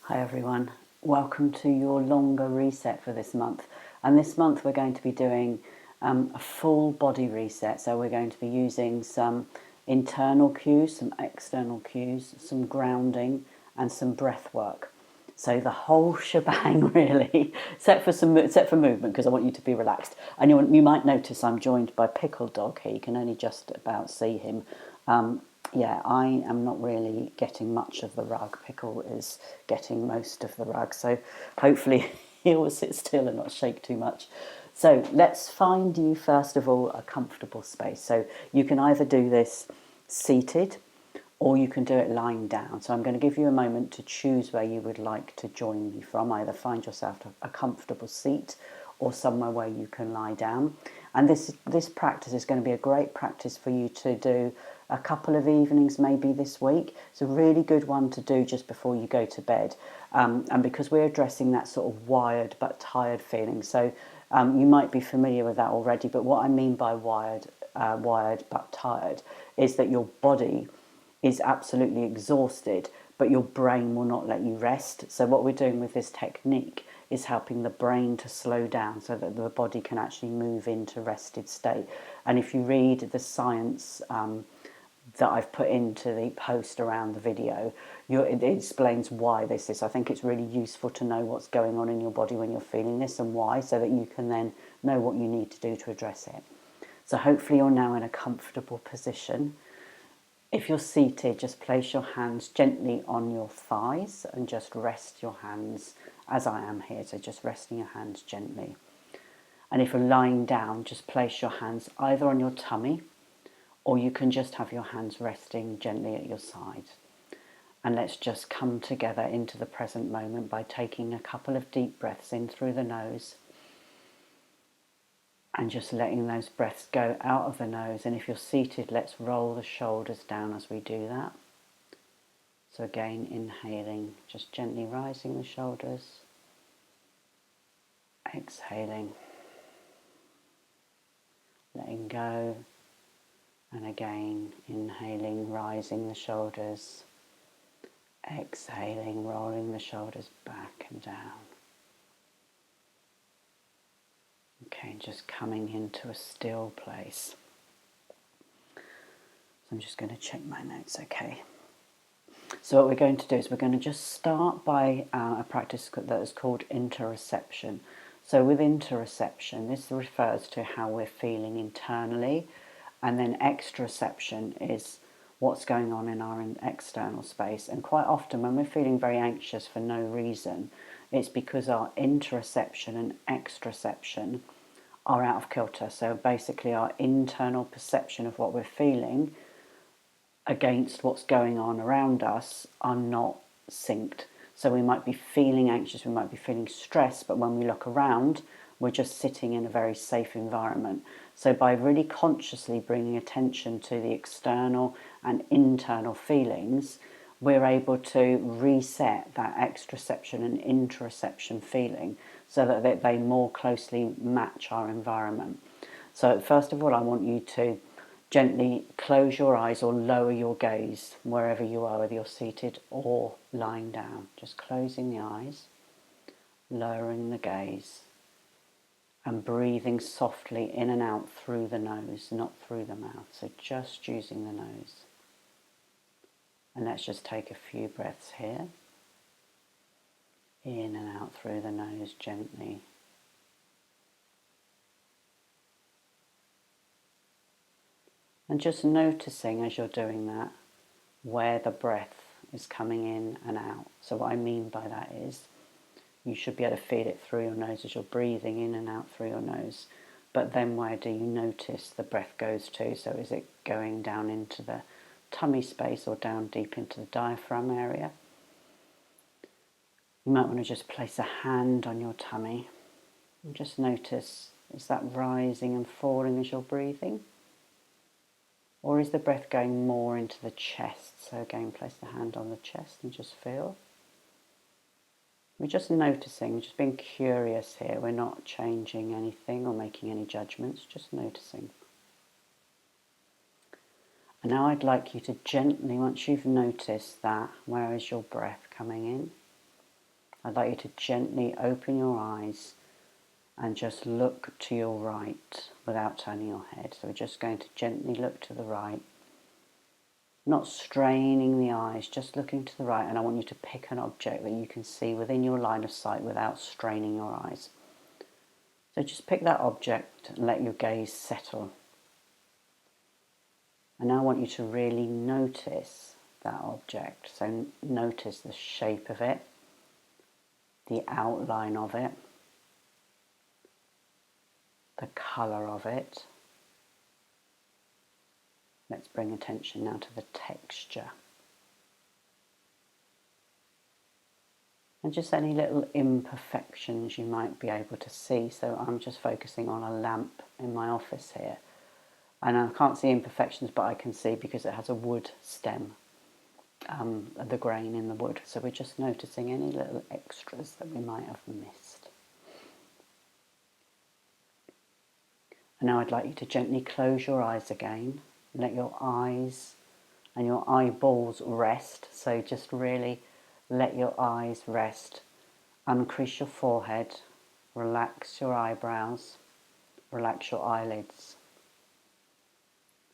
Hi everyone, welcome to your longer reset for this month. And this month we're going to be doing a full body reset. So we're going to be using some internal cues, some external cues, some grounding and some breath work. So the whole shebang really, except for movement, because I want you to be relaxed. And you might notice I'm joined by Pickle Dog here. You can only just about see him. Yeah, I am not really getting much of the rug. Pickle is getting most of the rug. So hopefully he will sit still and not shake too much. So let's find you, first of all, a comfortable space. So you can either do this seated or you can do it lying down. So I'm going to give you a moment to choose where you would like to join me from. Either find yourself a comfortable seat or somewhere where you can lie down. And this practice is going to be a great practice for you to do a couple of evenings maybe this week. It's a really good one to do just before you go to bed. And because we're addressing that sort of wired but tired feeling. So you might be familiar with that already, but what I mean by wired but tired is that your body is absolutely exhausted, but your brain will not let you rest. So what we're doing with this technique is helping the brain to slow down so that the body can actually move into rested state. And if you read the science that I've put into the post around the video, it explains why this is. I think it's really useful to know what's going on in your body when you're feeling this and why, so that you can then know what you need to do to address it. So hopefully you're now in a comfortable position. If you're seated, just place your hands gently on your thighs and just rest your hands as I am here. So just resting your hands gently. And if you're lying down, just place your hands either on your tummy or you can just have your hands resting gently at your side. And let's just come together into the present moment by taking a couple of deep breaths in through the nose and just letting those breaths go out of the nose. And if you're seated, let's roll the shoulders down as we do that. So again, inhaling, just gently rising the shoulders, exhaling, letting go, and again, inhaling, rising the shoulders, exhaling, rolling the shoulders back and down. Okay, just coming into a still place. So I'm just going to check my notes, okay. So what we're going to do is we're going to just start by a practice that is called interoception. So with interoception, this refers to how we're feeling internally, and then exteroception is what's going on in our external space. And quite often when we're feeling very anxious for no reason, it's because our interoception and exteroception are out of kilter. So basically our internal perception of what we're feeling against what's going on around us are not synced. So we might be feeling anxious, we might be feeling stressed, but when we look around, we're just sitting in a very safe environment. So by really consciously bringing attention to the external and internal feelings, we're able to reset that exteroception and interoception feeling so that they more closely match our environment. So first of all, I want you to gently close your eyes or lower your gaze wherever you are, whether you're seated or lying down. Just closing the eyes, lowering the gaze, and breathing softly in and out through the nose, not through the mouth. So just using the nose. And let's just take a few breaths here. In and out through the nose gently. And just noticing as you're doing that where the breath is coming in and out. So what I mean by that is you should be able to feel it through your nose as you're breathing in and out through your nose. But then where do you notice the breath goes to? So is it going down into the tummy space or down deep into the diaphragm area? You might want to just place a hand on your tummy and just notice, is that rising and falling as you're breathing? Or is the breath going more into the chest? So again, place the hand on the chest and just feel. We're just noticing, just being curious here. We're not changing anything or making any judgments, just noticing. And now I'd like you to gently, once you've noticed that, where is your breath coming in? I'd like you to gently open your eyes and just look to your right without turning your head. So we're just going to gently look to the right, not straining the eyes, just looking to the right. And I want you to pick an object that you can see within your line of sight without straining your eyes. So just pick that object and let your gaze settle. And now I want you to really notice that object. So notice the shape of it, the outline of it, the colour of it. Let's bring attention now to the texture. And just any little imperfections you might be able to see. So I'm just focusing on a lamp in my office here. And I can't see imperfections, but I can see because it has a wood stem, the grain in the wood. So we're just noticing any little extras that we might have missed. And now I'd like you to gently close your eyes again. Let your eyes and your eyeballs rest. So just really let your eyes rest. Uncrease your forehead. Relax your eyebrows. Relax your eyelids.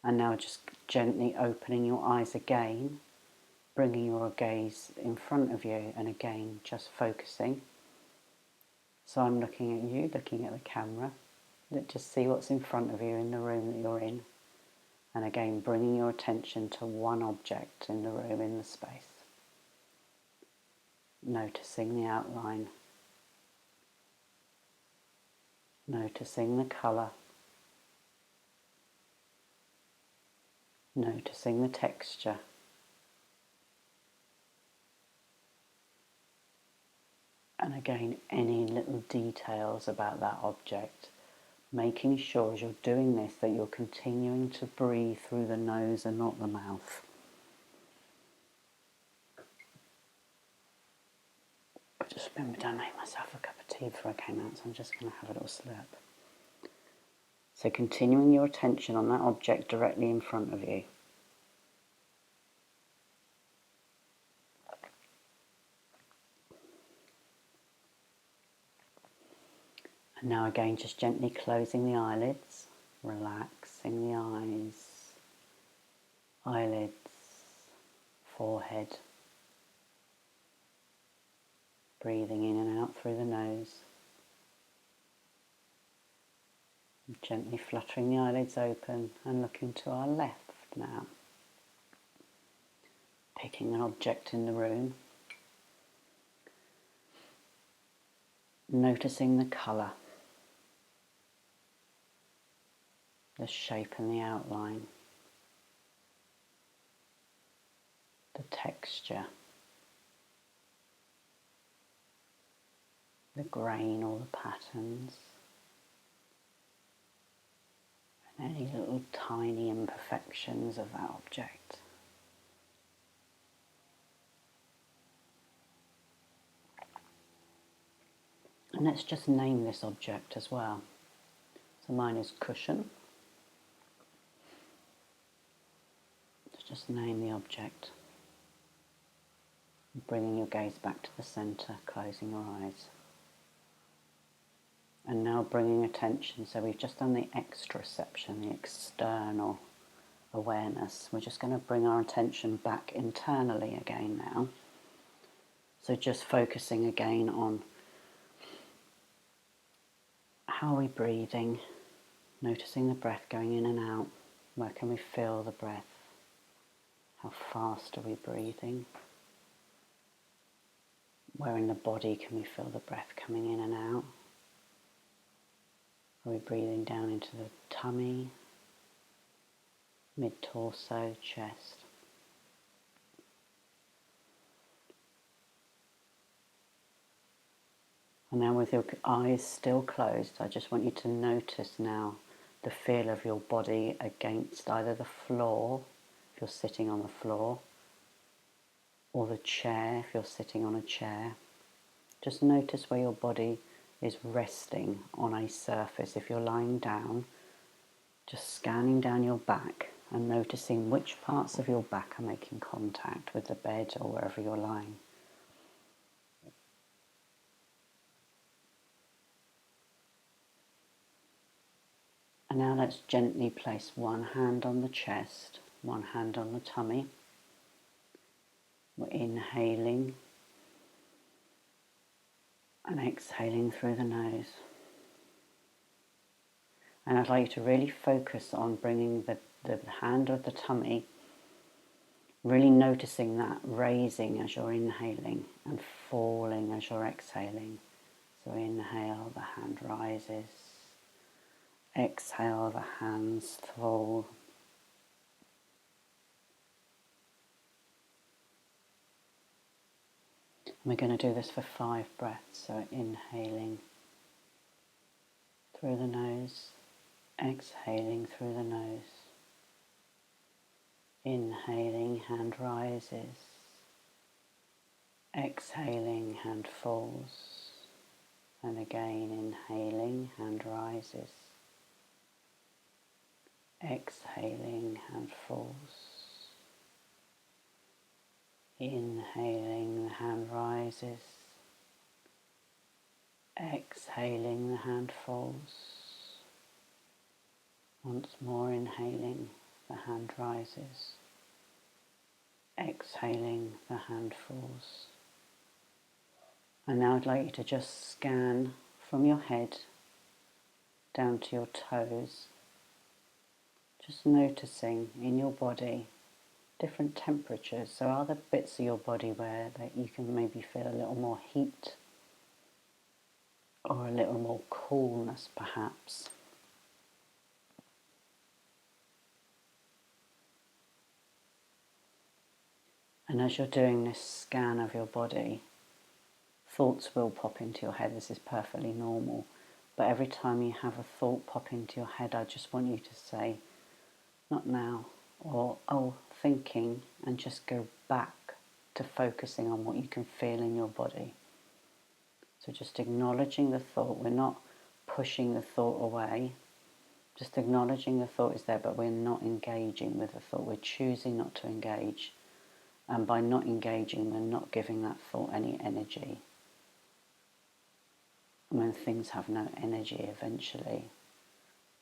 And now just gently opening your eyes again, bringing your gaze in front of you, and again just focusing. So I'm looking at you, looking at the camera. Just see what's in front of you in the room that you're in. And again, bringing your attention to one object in the room, in the space. Noticing the outline. Noticing the colour. Noticing the texture. And again, any little details about that object. Making sure as you're doing this that you're continuing to breathe through the nose and not the mouth. I just remembered I made myself a cup of tea before I came out, so I'm just going to have a little slurp. So continuing your attention on that object directly in front of you. And now again, just gently closing the eyelids, relaxing the eyes, eyelids, forehead, breathing in and out through the nose, gently fluttering the eyelids open and looking to our left now. Picking an object in the room, noticing the colour, the shape and the outline, the texture, the grain or the patterns, and any little tiny imperfections of that object. And let's just name this object as well. So mine is cushion. Let's just name the object. Bringing your gaze back to the centre, closing your eyes. And now bringing attention, so we've just done the exteroception, the external awareness. We're just going to bring our attention back internally again now. So just focusing again on how are we breathing, noticing the breath going in and out. Where can we feel the breath? How fast are we breathing? Where in the body can we feel the breath coming in and out? Are we breathing down into the tummy, mid-torso, chest? And now with your eyes still closed, I just want you to notice now the feel of your body against either the floor, if you're sitting on the floor, or the chair, if you're sitting on a chair. Just notice where your body is resting on a surface. If you're lying down, just scanning down your back and noticing which parts of your back are making contact with the bed or wherever you're lying. And now let's gently place one hand on the chest, one hand on the tummy. We're inhaling and exhaling through the nose. And I'd like you to really focus on bringing the hand of the tummy, really noticing that raising as you're inhaling and falling as you're exhaling. So inhale, the hand rises. Exhale, the hands fall. And we're going to do this for 5 breaths. So inhaling through the nose, exhaling through the nose. Inhaling, hand rises. Exhaling, hand falls. And again, inhaling, hand rises. Exhaling, hand falls. Inhaling, the hand rises. Exhaling, the hand falls. Once more inhaling, the hand rises. Exhaling, the hand falls. And now I'd like you to just scan from your head down to your toes, just noticing in your body different temperatures. So are there bits of your body where that you can maybe feel a little more heat or a little more coolness perhaps? And as you're doing this scan of your body, thoughts will pop into your head. This is perfectly normal. But every time you have a thought pop into your head, I just want you to say, not now, or oh, thinking, and just go back to focusing on what you can feel in your body. So just acknowledging the thought. We're not pushing the thought away. Just acknowledging the thought is there, but we're not engaging with the thought. We're choosing not to engage. And by not engaging, we're not giving that thought any energy. And when things have no energy, eventually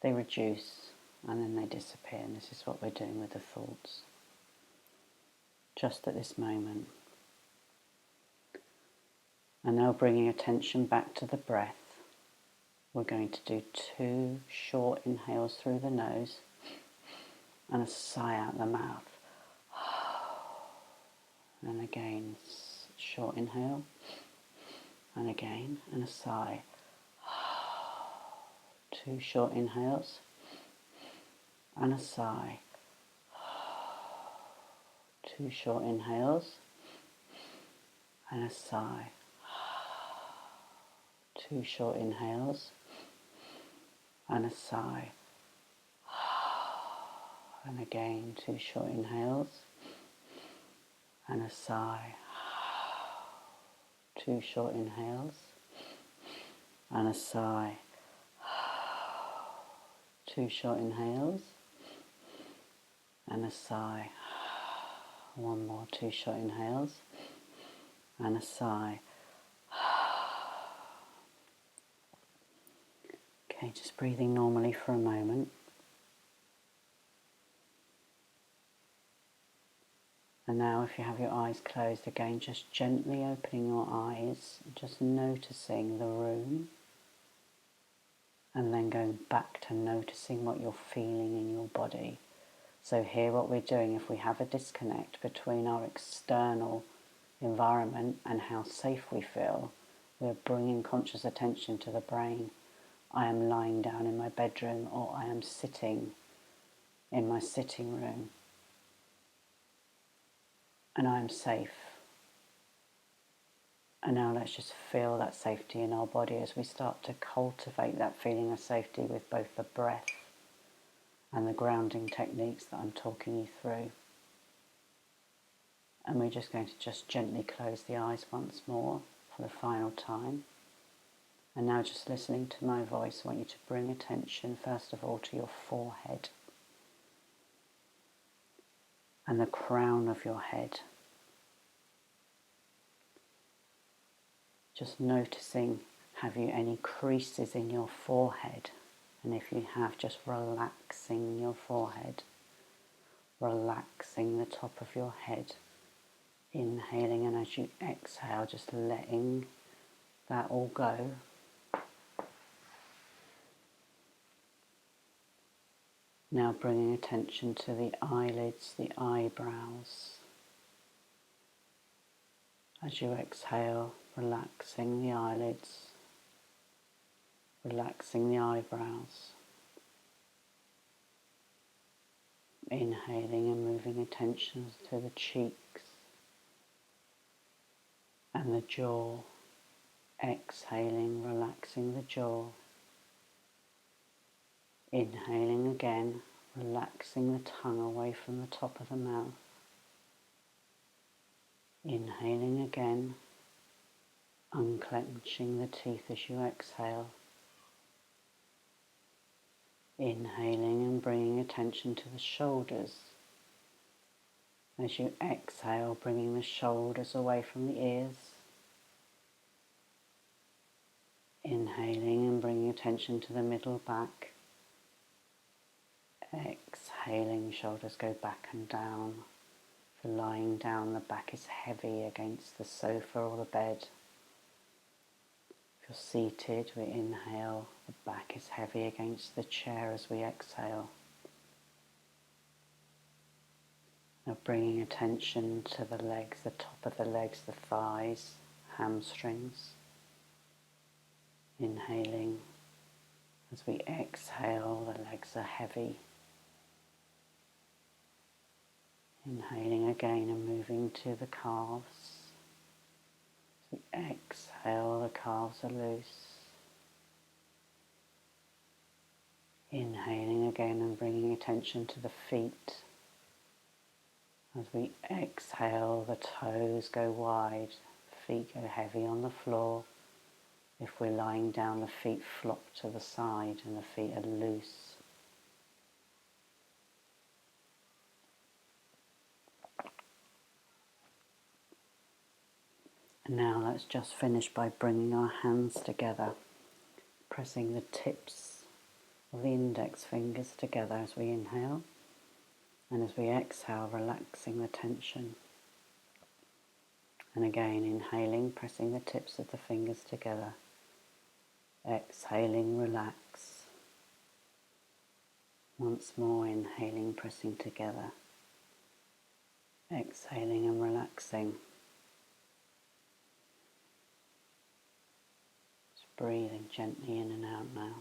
they reduce and then they disappear. And this is what we're doing with the thoughts. Just at this moment. And now bringing attention back to the breath. We're going to do 2 short inhales through the nose and a sigh out the mouth. And again, short inhale. And again, and a sigh. 2 short inhales and a sigh. 2 short inhales and a sigh. 2 short inhales and a sigh. And again, 2 short inhales and a sigh. 2 short inhales and a sigh. 2 short inhales and a sigh. One more, 2 short inhales and a sigh. Okay, just breathing normally for a moment. And now if you have your eyes closed again, just gently opening your eyes, just noticing the room, and then going back to noticing what you're feeling in your body. So here what we're doing, if we have a disconnect between our external environment and how safe we feel, we're bringing conscious attention to the brain. I am lying down in my bedroom, or I am sitting in my sitting room, and I am safe. And now let's just feel that safety in our body as we start to cultivate that feeling of safety with both the breath and the grounding techniques that I'm talking you through. And we're just going to just gently close the eyes once more for the final time. And now just listening to my voice, I want you to bring attention first of all to your forehead and the crown of your head. Just noticing, have you any creases in your forehead? And if you have, just relaxing your forehead, relaxing the top of your head, inhaling, and as you exhale, just letting that all go. Now bringing attention to the eyelids, the eyebrows. As you exhale, relaxing the eyelids, relaxing the eyebrows. Inhaling and moving attention to the cheeks and the jaw. Exhaling, relaxing the jaw. Inhaling again, relaxing the tongue away from the top of the mouth. Inhaling again, unclenching the teeth as you exhale. Inhaling and bringing attention to the shoulders. As you exhale, bringing the shoulders away from the ears. Inhaling and bringing attention to the middle back. Exhaling, shoulders go back and down. For lying down, the back is heavy against the sofa or the bed. If you're seated, we inhale, the back is heavy against the chair as we exhale. Now bringing attention to the legs, the top of the legs, the thighs, hamstrings. Inhaling, as we exhale, the legs are heavy. Inhaling again and moving to the calves. As we exhale, the calves are loose. Inhaling again and bringing attention to the feet. As we exhale, the toes go wide, feet go heavy on the floor. If we're lying down, the feet flop to the side and the feet are loose. And now let's just finish by bringing our hands together, pressing the tips of the index fingers together as we inhale, and as we exhale, relaxing the tension. And again, inhaling, pressing the tips of the fingers together. Exhaling, relax. Once more, inhaling, pressing together. Exhaling and relaxing. Just breathing gently in and out now.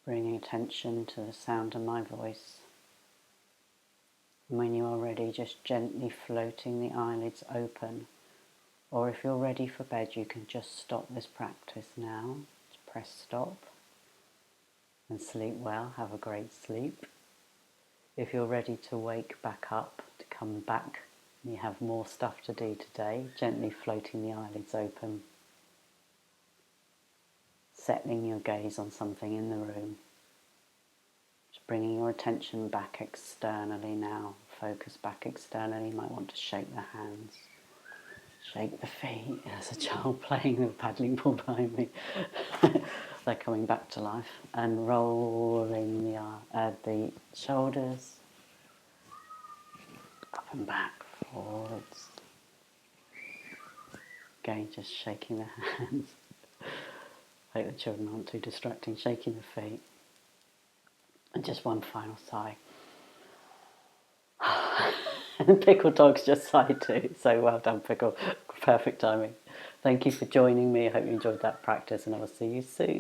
Bringing attention to the sound of my voice. And when you are ready, just gently floating the eyelids open. Or if you're ready for bed, you can just stop this practice now. Just press stop and sleep well. Have a great sleep. If you're ready to wake back up, to come back, and you have more stuff to do today, gently floating the eyelids open. Settling your gaze on something in the room. Just bringing your attention back externally now. Focus back externally. You might want to shake the hands. Shake the feet. There's a child playing with a paddling ball behind me. They're coming back to life. And rolling the shoulders up and back, forwards. Again, just shaking the hands. Hope the children aren't too distracting. Shaking the feet. And just one final sigh. And Pickle Dog's just sighed too. So well done, Pickle. Perfect timing. Thank you for joining me. I hope you enjoyed that practice, and I will see you soon.